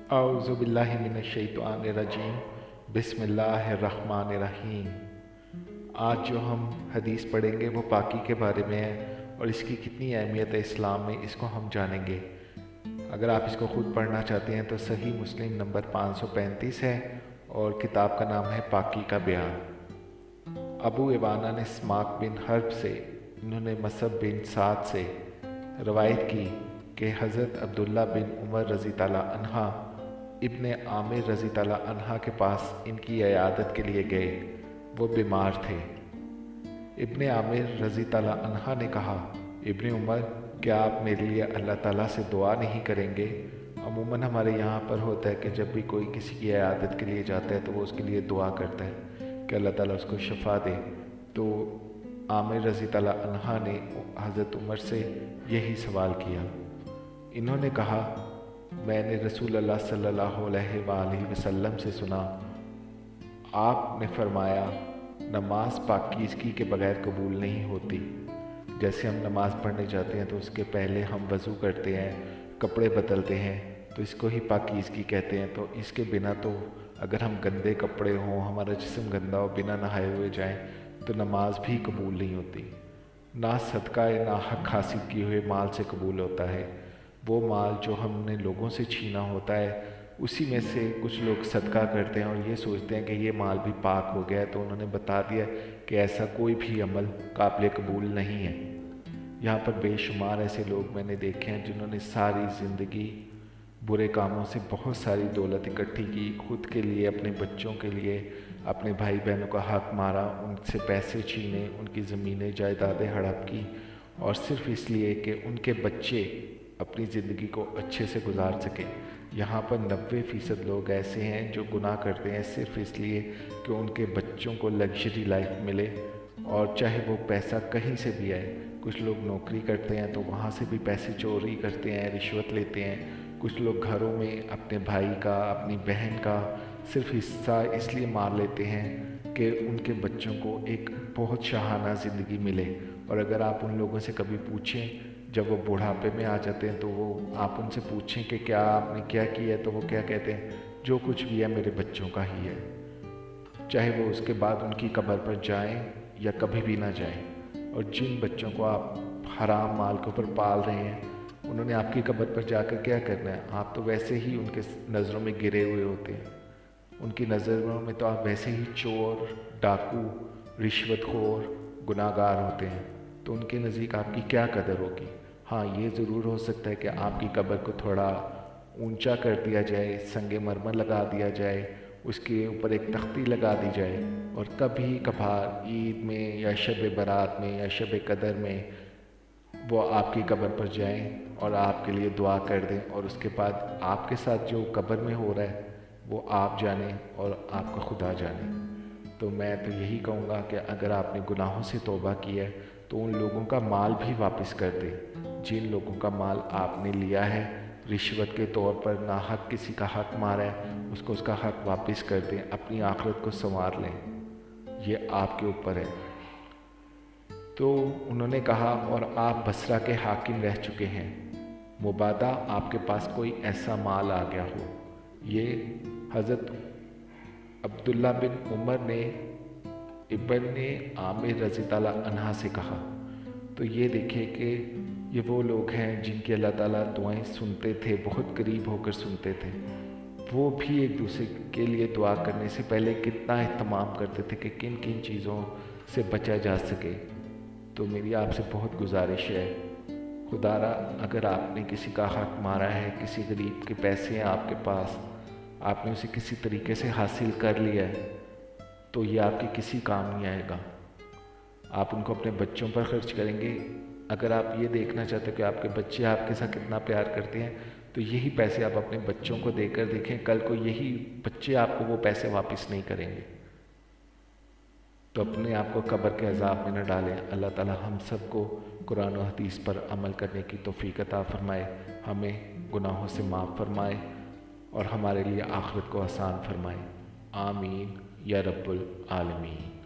अऊज़ु बिल्लाहि मिनश्शैतानिर्रजीम बिस्मिल्लाहिर्रहमानिर्रहीम। आज जो हम हदीस पढ़ेंगे वो पाकी के बारे में है और इसकी कितनी अहमियत है इस्लाम में, इसको हम जानेंगे। अगर आप इसको ख़ुद पढ़ना चाहते हैं तो सही मुस्लिम नंबर 535 है और किताब का नाम है पाकी का बयान। अबू इवाना ने स्माक बिन हर्ब से, इन्होंने मसब बिन साद से रवायत की कि हज़रत अब्दुल्ला बिन उमर रज़ी ताला अन्हा इब्ने आमिर रज़ी ताला अन्हा के पास इनकी इयादत के लिए गए। वो बीमार थे। इब्ने आमिर रज़ी ताला अन्हा ने कहा, इब्ने उमर, क्या आप मेरे लिए अल्लाह ताला से दुआ नहीं करेंगे? अमूमन हमारे यहाँ पर होता है कि जब भी कोई किसी की इयादत के लिए जाता है तो वो उसके लिए दुआ करता है कि अल्लाह ताला उसको शफा दे। तो आमिर रज़ी ताला अन्हा ने हज़रत उमर से यही सवाल किया। इन्होंने कहा, मैंने रसूल अल्लाह सल्लल्लाहु अलैहि वसल्लम से सुना, आपने फरमाया, नमाज पाकीज़गी के बग़ैर कबूल नहीं होती। जैसे हम नमाज़ पढ़ने जाते हैं तो उसके पहले हम वज़ू करते हैं, कपड़े बदलते हैं, तो इसको ही पाकीज़गी कहते हैं। तो इसके बिना तो अगर हम गंदे कपड़े हों, हमारा जिस्म गंदा हो, बिना नहाए हुए जाएं तो नमाज भी कबूल नहीं होती। ना सदका ना हक हासिल किए हुए माल से कबूल होता है। वो माल जो हमने लोगों से छीना होता है उसी में से कुछ लोग सदका करते हैं और ये सोचते हैं कि ये माल भी पाक हो गया है। तो उन्होंने बता दिया कि ऐसा कोई भी अमल काबिल कबूल नहीं है। यहाँ पर बेशुमार ऐसे लोग मैंने देखे हैं जिन्होंने सारी ज़िंदगी बुरे कामों से बहुत सारी दौलत इकट्ठी की, खुद के लिए, अपने बच्चों के लिए, अपने भाई बहनों का हक मारा, उनसे पैसे छीने, उनकी ज़मीनें जायदादें हड़प की, और सिर्फ़ इसलिए कि उनके बच्चे अपनी ज़िंदगी को अच्छे से गुजार सकें। यहाँ पर 90% लोग ऐसे हैं जो गुनाह करते हैं सिर्फ़ इसलिए कि उनके बच्चों को लग्जरी लाइफ मिले, और चाहे वो पैसा कहीं से भी आए। कुछ लोग नौकरी करते हैं तो वहाँ से भी पैसे चोरी करते हैं, रिश्वत लेते हैं। कुछ लोग घरों में अपने भाई का, अपनी बहन का सिर्फ हिस्सा इसलिए मार लेते हैं कि उनके बच्चों को एक बहुत शाहाना ज़िंदगी मिले। और अगर आप उन लोगों से कभी पूछें, जब वो बुढ़ापे में आ जाते हैं, तो वो आप उनसे पूछें कि क्या आपने क्या किया है, तो वो क्या कहते हैं, जो कुछ भी है मेरे बच्चों का ही है। चाहे वो उसके बाद उनकी कब्र पर जाएं या कभी भी ना जाएं। और जिन बच्चों को आप हराम माल के ऊपर पाल रहे हैं, उन्होंने आपकी कब्र पर जाकर क्या करना है? आप तो वैसे ही उनके नज़रों में गिरे हुए होते हैं। उनकी नज़रों में तो आप वैसे ही चोर, डाकू, रिश्वतखोर, गुनाहगार होते हैं। तो उनके नज़दीक आपकी क्या कदर होगी? हाँ, ये ज़रूर हो सकता है कि आपकी कब्र को थोड़ा ऊंचा कर दिया जाए, संगे मरमर लगा दिया जाए, उसके ऊपर एक तख्ती लगा दी जाए, और कभी कभार ईद में या शब बारात में या शब कदर में वो आपकी कब्र पर जाएं और आपके लिए दुआ कर दें। और उसके बाद आपके साथ जो कब्र में हो रहा है वो आप जाने और आपका खुदा जाने। तो मैं तो यही कहूँगा कि अगर आपने गुनाहों से तौबा किया है तो उन लोगों का माल भी वापस कर दें। जिन लोगों का माल आपने लिया है रिश्वत के तौर पर, ना हक किसी का हक मारा है, उसको उसका हक वापस कर दें। अपनी आखिरत को संवार लें, ये आपके ऊपर है। तो उन्होंने कहा, और आप बसरा के हाकिम रह चुके हैं, मुबादा आपके पास कोई ऐसा माल आ गया हो। ये हज़रत अब्दुल्ला बिन उमर ने इब्ने आमिर रज़ी ताला अन्हा से कहा। तो ये देखिए कि ये वो लोग हैं जिनकी अल्लाह ताला दुआएं सुनते थे, बहुत करीब होकर सुनते थे। वो भी एक दूसरे के लिए दुआ करने से पहले कितना एहतमाम करते थे कि किन किन चीज़ों से बचा जा सके। तो मेरी आपसे बहुत गुजारिश है, खुदारा अगर आपने किसी का हक मारा है, किसी गरीब के पैसे हैं आपके पास, आपने उसे किसी तरीके से हासिल कर लिया है, तो ये आपके किसी काम नहीं आएगा। आप उनको अपने बच्चों पर खर्च करेंगे। अगर आप ये देखना चाहते हो कि आपके बच्चे आपके साथ कितना प्यार करते हैं, तो यही पैसे आप अपने बच्चों को देकर देखें, कल को यही बच्चे आपको वो पैसे वापस नहीं करेंगे। तो अपने आप को कब्र के अज़ाब में न डालें। अल्लाह ताला हम सबको कुरान और हदीस पर अमल करने की तौफीक अता फरमाए, हमें गुनाहों से माफ़ फरमाए और हमारे लिए आखिरत को आसान फरमाए। आमीन या रब्बुल आलमीन।